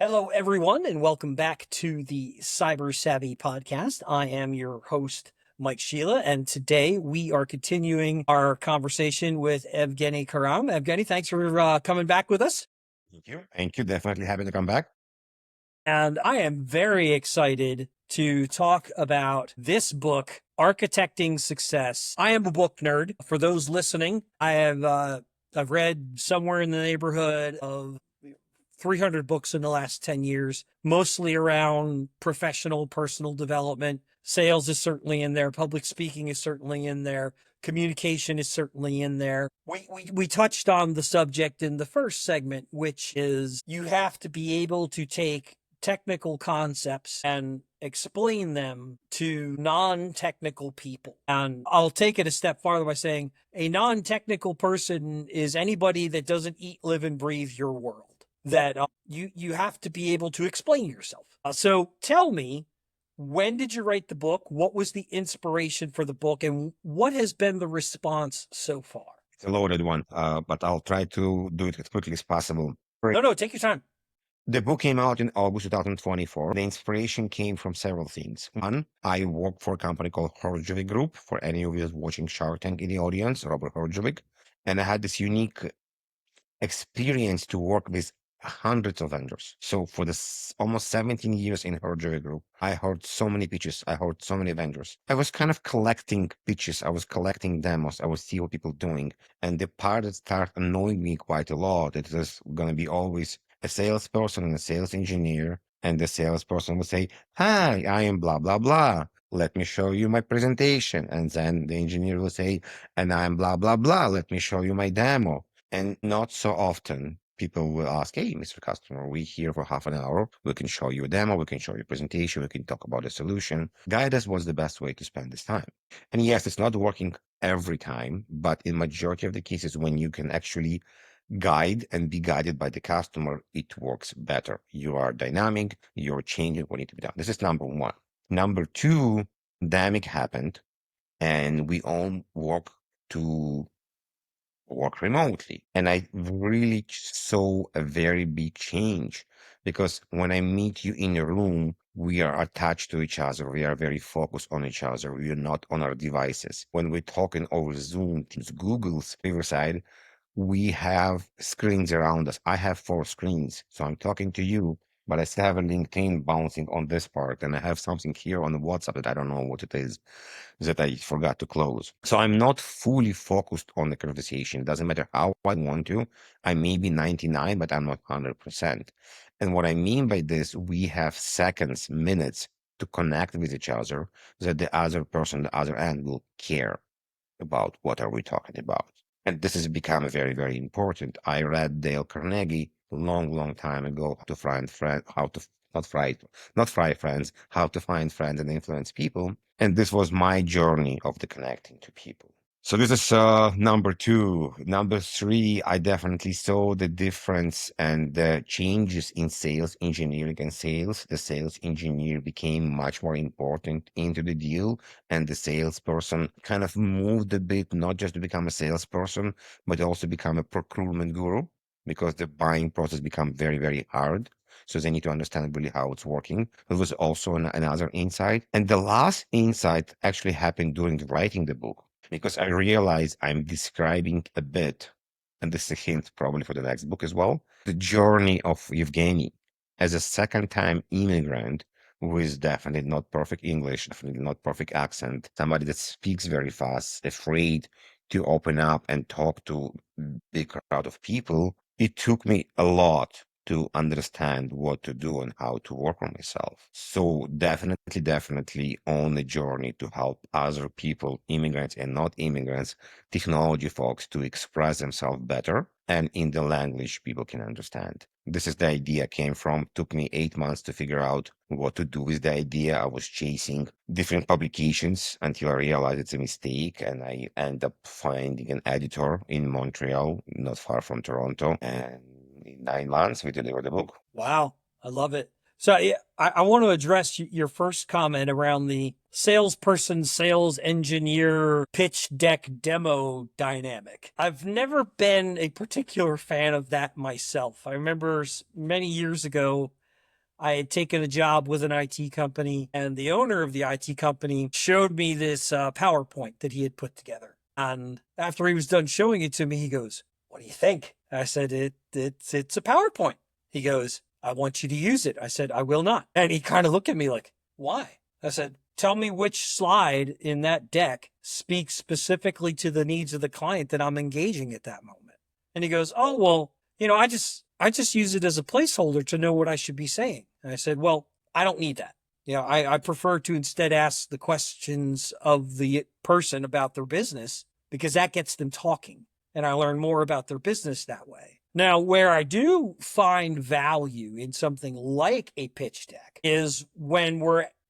Hello, everyone, and welcome back to the Cyber Savvy Podcast. I am your host, Mike Shelah, and today we are continuing our conversation with Evgeniy Kharam. Evgeniy, thanks for coming back with us. Thank you. Thank you. Definitely happy to come back. And I am very excited to talk about this book, Architecting Success. I am a book nerd. For those listening, I've read somewhere in the neighborhood of 300 books in the last 10 years, mostly around professional, personal development. Sales is certainly in there. Public speaking is certainly in there. Communication is certainly in there. We touched on the subject in the first segment, which is you have to be able to take technical concepts and explain them to non-technical people. And I'll take it a step farther by saying a non-technical person is anybody that doesn't eat, live, and breathe your world. That you have to be able to explain yourself. So tell me, when did you write the book? What was the inspiration for the book? And what has been the response so far? It's a loaded one, but I'll try to do it as quickly as possible. No, take your time. The book came out in August 2024. The inspiration came from several things. One, I work for a company called Horjavek Group. For any of you watching Shark Tank in the audience, Robert Horjavek. And I had this unique experience to work with hundreds of vendors. So for this almost 17 years in Horjavek Group, I heard so many pitches. I heard so many vendors. I was kind of collecting pitches. I was collecting demos. I was see what people doing. And the part that started annoying me quite a lot, it was going to be always a salesperson and a sales engineer. And the salesperson would say, "Hi, I am blah, blah, blah. Let me show you my presentation." And then the engineer will say, "And I'm blah, blah, blah. Let me show you my demo." And not so often people will ask, "Hey, Mr. Customer, we're here for half an hour. We can show you a demo. We can show you a presentation. We can talk about a solution." Guide us what's the best way to spend this time. And yes, it's not working every time, but in majority of the cases, when you can actually guide and be guided by the customer, it works better. You are dynamic. You're changing what needs to be done. This is number one. Number two, pandemic happened and we all work remotely. And I really saw a very big change because when I meet you in a room, we are attached to each other. We are very focused on each other. We are not on our devices. When we're talking over Zoom, Teams, Google's Riverside, we have screens around us. I have 4 screens. So I'm talking to you, but I still have a LinkedIn bouncing on this part. And I have something here on the WhatsApp that I don't know what it is that I forgot to close. So I'm not fully focused on the conversation. It doesn't matter how I want to. I may be 99, but I'm not 100%. And what I mean by this, we have seconds, minutes to connect with each other that the other person, the other end will care about what are we talking about. And this has become very, very important. I read Dale Carnegie long time ago, how to find friends, how to not fry friends, how to find friends and influence people. And this was my journey of the connecting to people. So this is number 2. Number 3, I definitely saw the difference and the changes in sales engineering and sales. The sales engineer became much more important into the deal, and the salesperson kind of moved a bit, not just to become a salesperson, but also become a procurement guru, because the buying process become very, very hard. So they need to understand really how it's working. It was also another insight. And the last insight actually happened during writing the book, because I realized I'm describing a bit, and this is a hint probably for the next book as well, the journey of Evgeniy as a second-time immigrant who is definitely not perfect English, definitely not perfect accent, somebody that speaks very fast, afraid to open up and talk to big crowd of people. It took me a lot to understand what to do and how to work on myself. So definitely on the journey to help other people, immigrants and not immigrants, technology folks, to express themselves better and in the language people can understand. This is the idea came from. Took me 8 months to figure out what to do with the idea. I was chasing different publications until I realized it's a mistake, and I end up finding an editor in Montreal, not far from Toronto, and in 9 months we delivered the book. Wow, I love it. So I want to address your first comment around the salesperson, sales engineer, pitch deck demo dynamic. I've never been a particular fan of that myself. I remember many years ago, I had taken a job with an IT company, and the owner of the IT company showed me this PowerPoint that he had put together. And after he was done showing it to me, he goes, "What do you think?" I said, it's a PowerPoint." He goes, "I want you to use it." I said, "I will not." And he kind of looked at me like, "Why?" I said, "Tell me which slide in that deck speaks specifically to the needs of the client that I'm engaging at that moment." And he goes, "Oh, well, I just use it as a placeholder to know what I should be saying." And I said, "Well, I don't need that. I prefer to instead ask the questions of the person about their business because that gets them talking. And I learn more about their business that way." Now, where I do find value in something like a pitch deck is when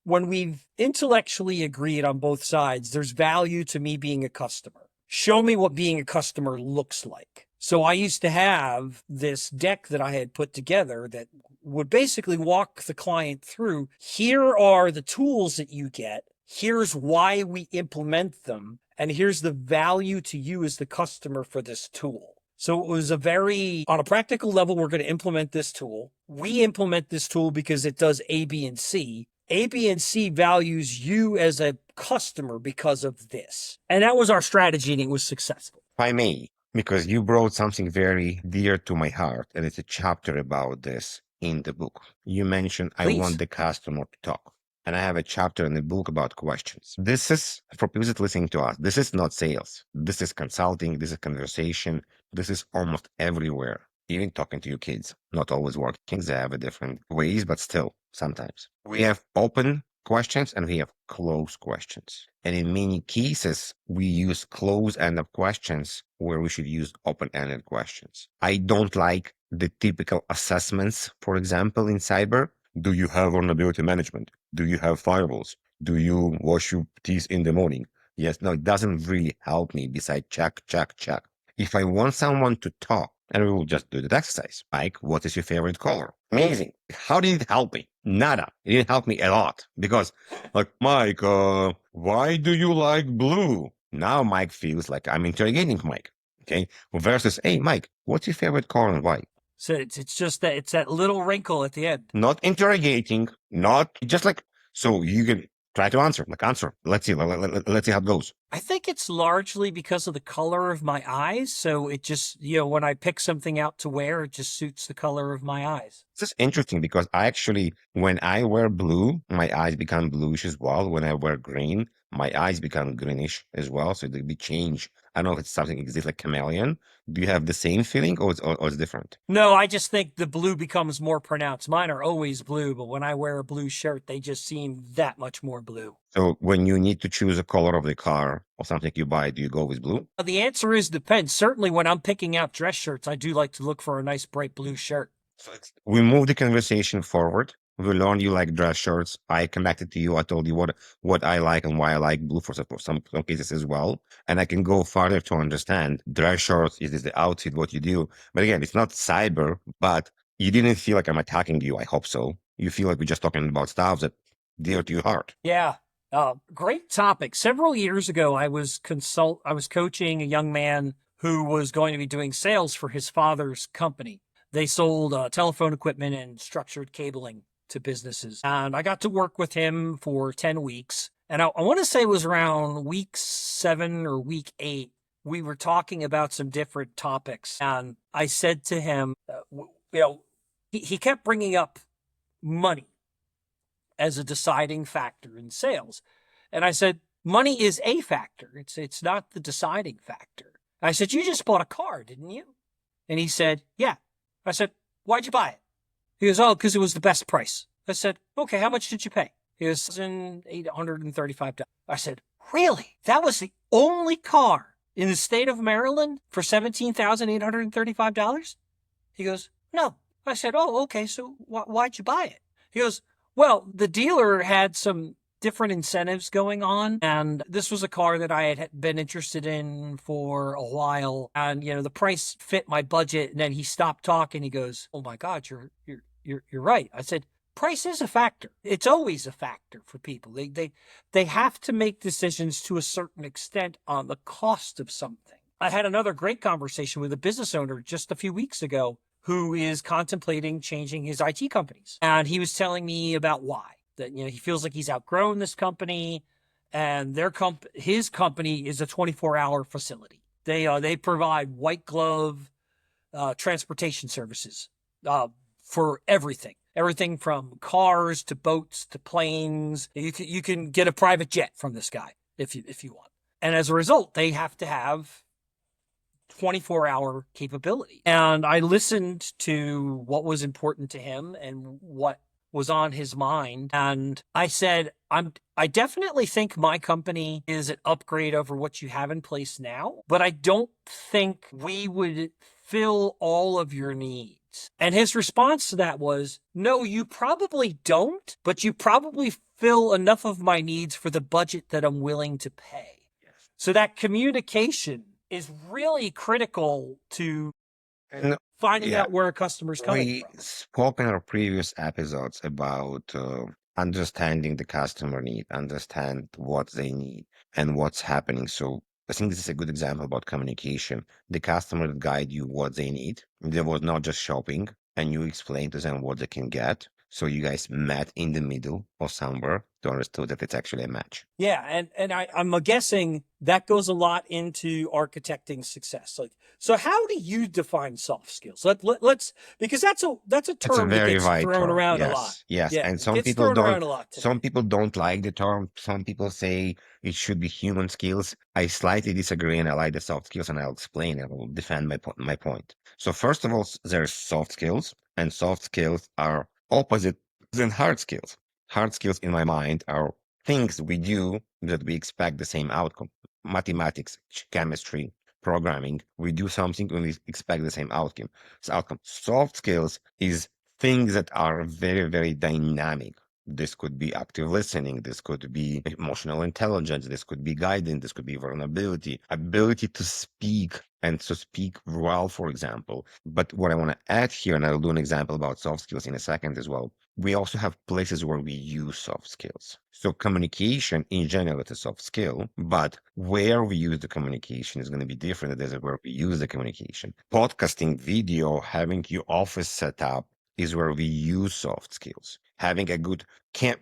we've intellectually agreed on both sides, there's value to me being a customer. Show me what being a customer looks like. So I used to have this deck that I had put together that would basically walk the client through. Here are the tools that you get. Here's why we implement them. And here's the value to you as the customer for this tool. So it was on a practical level, we're going to implement this tool. We implement this tool because it does A, B, and C. A, B, and C values you as a customer because of this. And that was our strategy, and it was successful. If I may, because you brought something very dear to my heart, and it's a chapter about this in the book. You mentioned, I Please. want the customer to talk. And I have a chapter in the book about questions. This is, for people that listening to us, this is not sales. This is consulting. This is conversation. This is almost everywhere. Even talking to your kids, not always working. They have a different ways, but still, sometimes. We have open questions and we have closed questions. And in many cases, we use closed-ended questions where we should use open-ended questions. I don't like the typical assessments, for example, in cyber. Do you have vulnerability management? Do you have firewalls? Do you wash your teeth in the morning? Yes, no, it doesn't really help me besides check, check, check. If I want someone to talk, and we will just do that exercise. Mike, what is your favorite color? Amazing. How did it help me? Nada. It didn't help me a lot because, like, Mike, why do you like blue? Now Mike feels like I'm interrogating Mike. Okay. Versus, hey, Mike, what's your favorite color and why? So it's just that it's that little wrinkle at the end. Not interrogating, not just like, so you can try to answer, like answer. Let's see. Let's see how it goes. I think it's largely because of the color of my eyes. So it just, when I pick something out to wear, it just suits the color of my eyes. This is interesting because I actually, when I wear blue, my eyes become bluish as well. When I wear green, my eyes become greenish as well. So they change. I don't know if it's something exists like chameleon. Do you have the same feeling or it's different? No, I just think the blue becomes more pronounced. Mine are always blue, but when I wear a blue shirt, they just seem that much more blue. So when you need to choose a color of the car or something you buy, do you go with blue? The answer is depends. Certainly when I'm picking out dress shirts, I do like to look for a nice bright blue shirt. So we move the conversation forward. We learned you like dress shirts. I connected to you. I told you what I like and why I like blue for some cases as well. And I can go further to understand dress shirts. Is the outfit what you do? But again, it's not cyber, but you didn't feel like I'm attacking you. I hope so. You feel like we're just talking about stuff that dear to your heart. Yeah. Great topic. Several years ago, I was coaching a young man who was going to be doing sales for his father's company. They sold telephone equipment and structured cabling to businesses. And I got to work with him for 10 weeks. And I want to say it was around week 7 or week 8. We were talking about some different topics. And I said to him, he kept bringing up money as a deciding factor in sales. And I said, money is a factor. It's not the deciding factor. I said, you just bought a car, didn't you? And he said, yeah. I said, why'd you buy it? He goes, oh, because it was the best price. I said, okay, how much did you pay? He goes, $1,835. I said, really? That was the only car in the state of Maryland for $17,835? He goes, no. I said, oh, okay, so why'd you buy it? He goes, well, the dealer had some different incentives going on, and this was a car that I had been interested in for a while, and the price fit my budget. And then he stopped talking. He goes, "Oh my God, you're right." I said, "Price is a factor. It's always a factor for people. They have to make decisions to a certain extent on the cost of something." I had another great conversation with a business owner just a few weeks ago who is contemplating changing his IT companies. And he was telling me about why. That, he feels like he's outgrown this company, and his company is a 24-hour facility. They provide white glove transportation services for everything from cars to boats to planes. You can get a private jet from this guy if you want. And as a result, they have to have 24-hour capability. And I listened to what was important to him and what was on his mind. And I said, I definitely think my company is an upgrade over what you have in place now, but I don't think we would fill all of your needs. And his response to that was, no, you probably don't, but you probably fill enough of my needs for the budget that I'm willing to pay. Yes. So that communication is really critical to And finding yeah, out where a customer's coming we from. spoke in our previous episodes about understanding the customer need, understand what they need and what's happening. So I think this is a good example about communication. The customer guide you what they need. There was not just shopping, and you explained to them what they can get. So you guys met in the middle or somewhere to understand that it's actually a match. Yeah, and I'm guessing that goes a lot into architecting success. Like, so how do you define soft skills? Let's because that's a It's a term that very gets wide thrown term. around a lot. Yes, yes. Yeah, And it gets thrown around a lot today. some people don't like the term. Some people say it should be human skills. I slightly disagree, and I like the soft skills, and I'll explain and I will defend my point. So first of all, there's soft skills, and soft skills are opposite than hard skills. Hard skills in my mind are things we do that we expect the same outcome. Mathematics, chemistry, programming, we do something and we expect the same outcome. Soft skills is things that are very, very dynamic. This could be active listening. This could be emotional intelligence. This could be guidance. This could be vulnerability, ability to speak and to speak well, for example. But what I want to add here, and I'll do an example about soft skills in a second as well. We also have places where we use soft skills. So communication in general is a soft skill, but where we use the communication is going to be different than where we use the communication. Podcasting, video, having your office set up is where we use soft skills. Having a good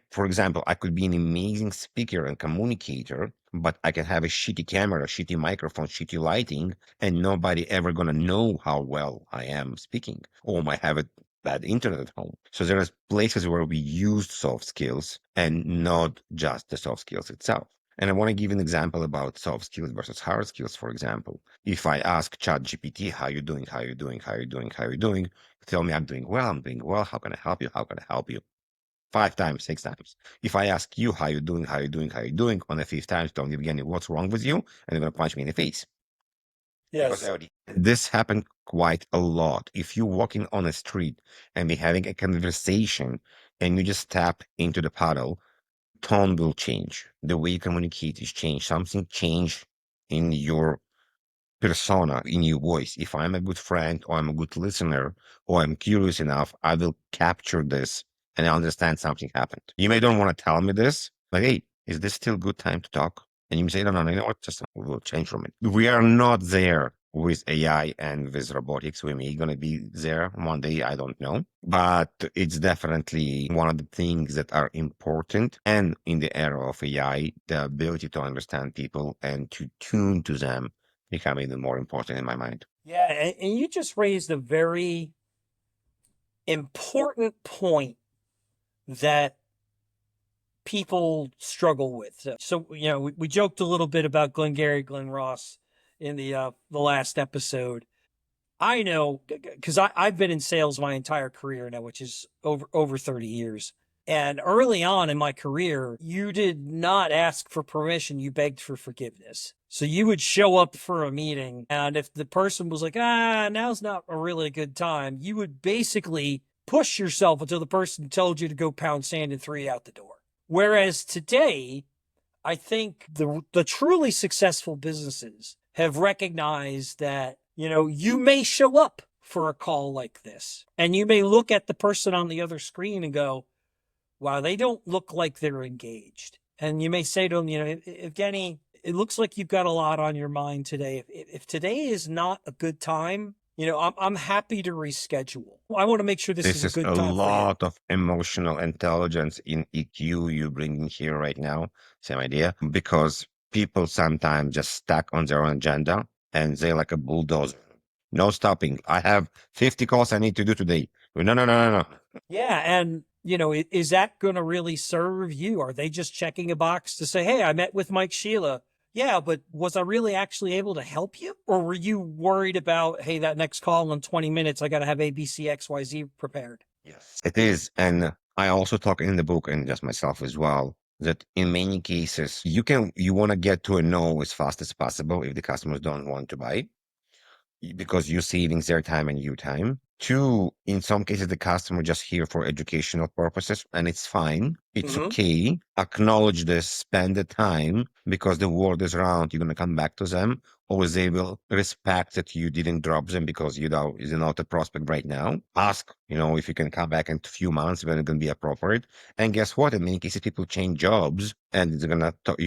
for example, I could be an amazing speaker and communicator, but I can have a shitty camera, shitty microphone, shitty lighting, and nobody ever gonna know how well I am speaking, or might have a bad internet at home. So there are places where we use soft skills and not just the soft skills itself. And I want to give an example about soft skills versus hard skills. For example, if I ask ChatGPT, how you doing, how you doing, how you doing, how you doing, tell me I'm doing well, how can I help you, how can I help you? 5 times, 6 times. If I ask you how you doing, how you doing, how you doing, on the 5th time, tell me again what's wrong with you, and you're gonna punch me in the face. Because Yes. this happened quite a lot. If you're walking on a street and be having a conversation and you just tap into the puddle, tone will change. The way you communicate is changed. Something changed in your persona, in your voice. If I'm a good friend or I'm a good listener or I'm curious enough, I will capture this and I understand something happened. You may don't want to tell me this, but hey, is this still good time to talk? And you may say, no, you know what, just we'll change from it. We are not there with AI and with robotics. We may gonna be there one day, I don't know. But it's definitely one of the things that are important. And in the era of AI, the ability to understand people and to tune to them become even more important in my mind. Yeah, and you just raised a very important point that people struggle with. So we joked a little bit about Glengarry Glen Ross in the last episode. I know because I've been in sales my entire career now, which is over 30 years. And early on in my career, you did not ask for permission, you begged for forgiveness. So you would show up for a meeting, and if the person was like, now's not a really good time, you would basically push yourself until the person told you to go pound sand and 3 out the door. Whereas today, I think the truly successful businesses have recognized that, you may show up for a call like this, and you may look at the person on the other screen and go, wow, they don't look like they're engaged. And you may say to them, Evgeny, it looks like you've got a lot on your mind today. If today is not a good time, I'm happy to reschedule. I want to make sure this is This a is a good time for you. lot of emotional intelligence in EQ you bring in here right now. Same idea. Because people sometimes just stuck on their own agenda and they're like a bulldozer. No stopping. I have 50 calls I need to do today. No, no, no, no, no. Yeah, and is that going to really serve you? Are they just checking a box to say, "Hey, I met with Mike Shelah." Yeah, but was I really actually able to help you? Or were you worried about, "Hey, that next call in 20 minutes, I got to have ABCXYZ prepared." Yes, it is. And I also talk in the book and just myself as well that in many cases you want to get to a no as fast as possible if the customers don't want to buy because you're saving their time and your time. Two, in some cases, the customer just here for educational purposes, and it's fine. It's Hmm. okay. Acknowledge this, spend the time because the word is around. You're gonna come back to them, or they will respect that you didn't drop them because is not a prospect right now. Ask, if you can come back in a few months when it's gonna be appropriate. And guess what? In many cases, people change jobs, and you're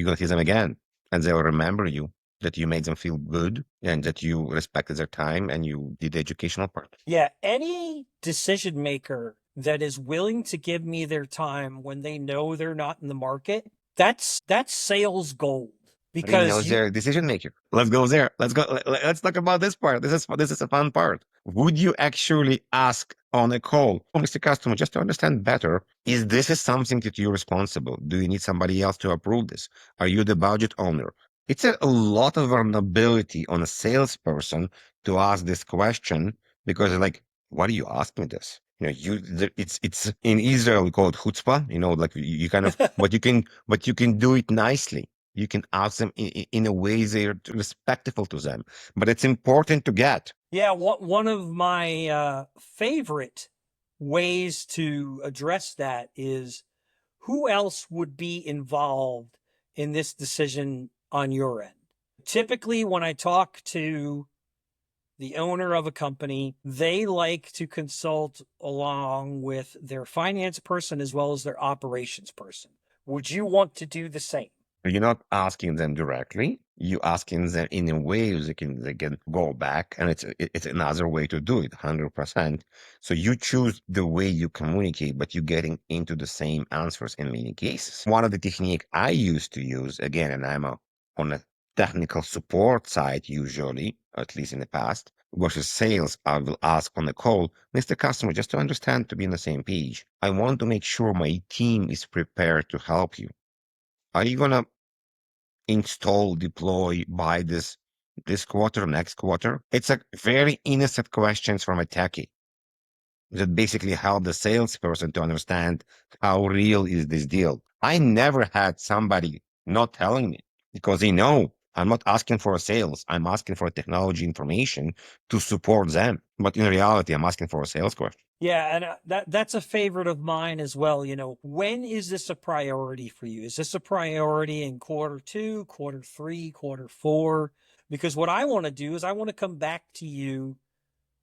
gonna see them again, and they'll remember you that you made them feel good and that you respected their time and you did the educational part. Yeah, any decision maker that is willing to give me their time when they know they're not in the market, that's sales gold. But he Because knows you their decision maker. Let's go there. Let's go. Let's talk about this part. This is a fun part. Would you actually ask on a call, oh, Mr. Customer, just to understand better, is this is something that you're responsible? Do you need somebody else to approve this? Are you the budget owner? It's a lot of vulnerability on a salesperson to ask this question because like, why do you ask me this? It's in Israel we call it chutzpah. Like you kind of, but you can do it nicely. You can ask them in a way they're respectful to them, but it's important to get. Yeah, one of my favorite ways to address that is, who else would be involved in this decision on your end? Typically, when I talk to the owner of a company, they like to consult along with their finance person as well as their operations person. Would you want to do the same? You're not asking them directly. You're asking them in a way they can go back, and it's another way to do it, 100%. So you choose the way you communicate, but you're getting into the same answers in many cases. One of the technique I used to use again, and on a technical support side usually, at least in the past, versus sales, I will ask on the call, Mr. Customer, just to understand, to be on the same page. I want to make sure my team is prepared to help you. Are you gonna install, deploy, buy this quarter, next quarter? It's a very innocent questions from a techie that basically help the salesperson to understand how real is this deal. I never had somebody not telling me because they know I'm not asking for a sales. I'm asking for technology information to support them. But in reality, I'm asking for a sales question. Yeah, and that's a favorite of mine as well. When is this a priority for you? Is this a priority in quarter two, quarter three, quarter four? Because what I want to do is I want to come back to you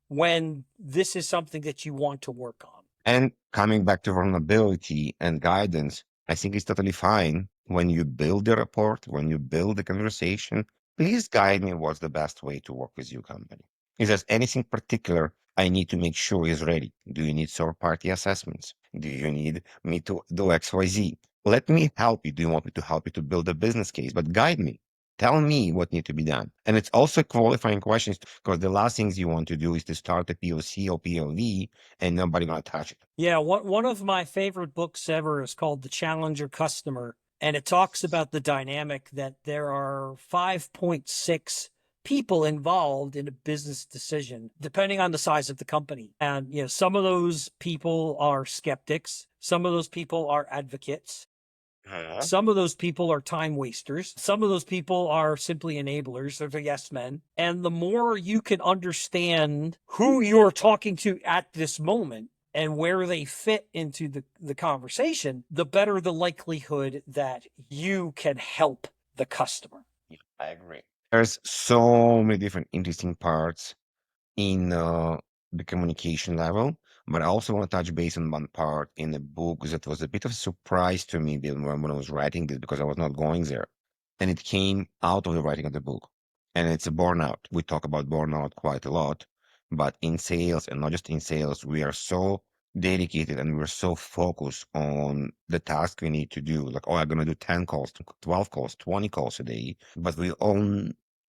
when this is something that you want to work on. And coming back to vulnerability and guidance, I think it's totally fine when you build the report, when you build the conversation. Please guide me what's the best way to work with your company. If there's anything particular I need to make sure is ready, do you need third party assessments? Do you need me to do XYZ? Let me help you. Do you want me to help you to build a business case? But guide me. Tell me what needs to be done. And it's also qualifying questions because the last things you want to do is to start a POC or POV and nobody gonna touch it. Yeah, one of my favorite books ever is called The Challenger Customer, and it talks about the dynamic that there are 5.6 people involved in a business decision, depending on the size of the company. And some of those people are skeptics, some of those people are advocates, Huh? some of those people are time wasters. Some of those people are simply enablers. They're the yes men. And the more you can understand who you're talking to at this moment and where they fit into the conversation, the better the likelihood that you can help the customer. Yeah, I agree. There's so many different interesting parts in the communication level, but I also want to touch base on one part in the book that was a bit of a surprise to me when I was writing this because I was not going there. And it came out of the writing of the book. And it's a burnout. We talk about burnout quite a lot. But in sales, and not just in sales, we are so dedicated and we're so focused on the task we need to do. Like, oh, I'm gonna do 10 calls, 12 calls, 20 calls a day, but we're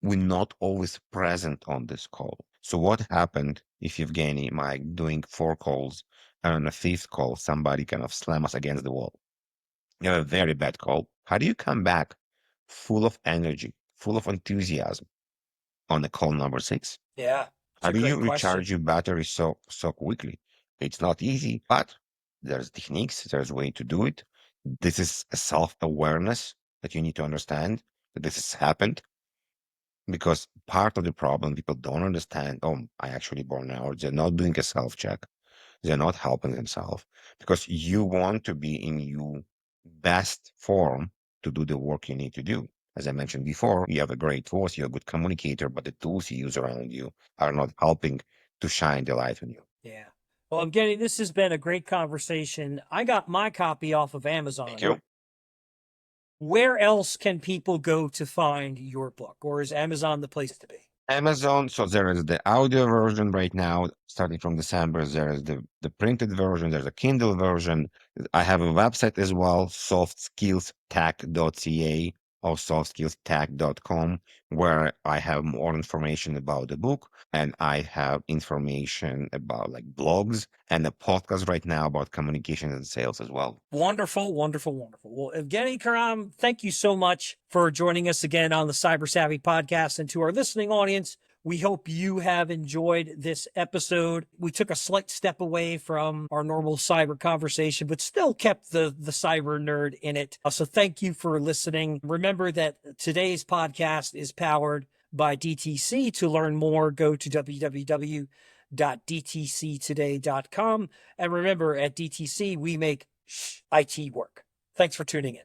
not always present on this call. So what happened if Evgeny, Mike, doing 4 calls, and on the fifth call, somebody kind of slam us against the wall? You have a very bad call. How do you come back full of energy, full of enthusiasm on the call number 6? Yeah, it's How a do you great question. recharge your battery so quickly? It's not easy, but there's techniques, there's a way to do it. This is a self-awareness that you need to understand that this has happened, because part of the problem people don't understand, oh, I actually burn out. They're not doing a self-check. They're not helping themselves because you want to be in your best form to do the work you need to do. As I mentioned before, you have a great voice, you're a good communicator, but the tools you use around you are not helping to shine the light on you. Yeah. Well, Evgeny, this has been a great conversation. I got my copy off of Thank Amazon. you. Where else can people go to find your book, or is Amazon the place to be? Amazon. So there is the audio version right now, starting from December. There is the printed version. There's a Kindle version. I have a website as well, softskillstech.ca or softskillstech.com, where I have more information about the book, and I have information about like blogs and a podcast right now about communication and sales as well. Wonderful, wonderful, wonderful. Well, Evgeny Kharam, thank you so much for joining us again on the Cyber Savvy podcast. And to our listening audience, we hope you have enjoyed this episode. We took a slight step away from our normal cyber conversation, but still kept the cyber nerd in it. So thank you for listening. Remember that today's podcast is powered by DTC. To learn more, go to www.dtctoday.com. And remember, at DTC, we make IT work. Thanks for tuning in.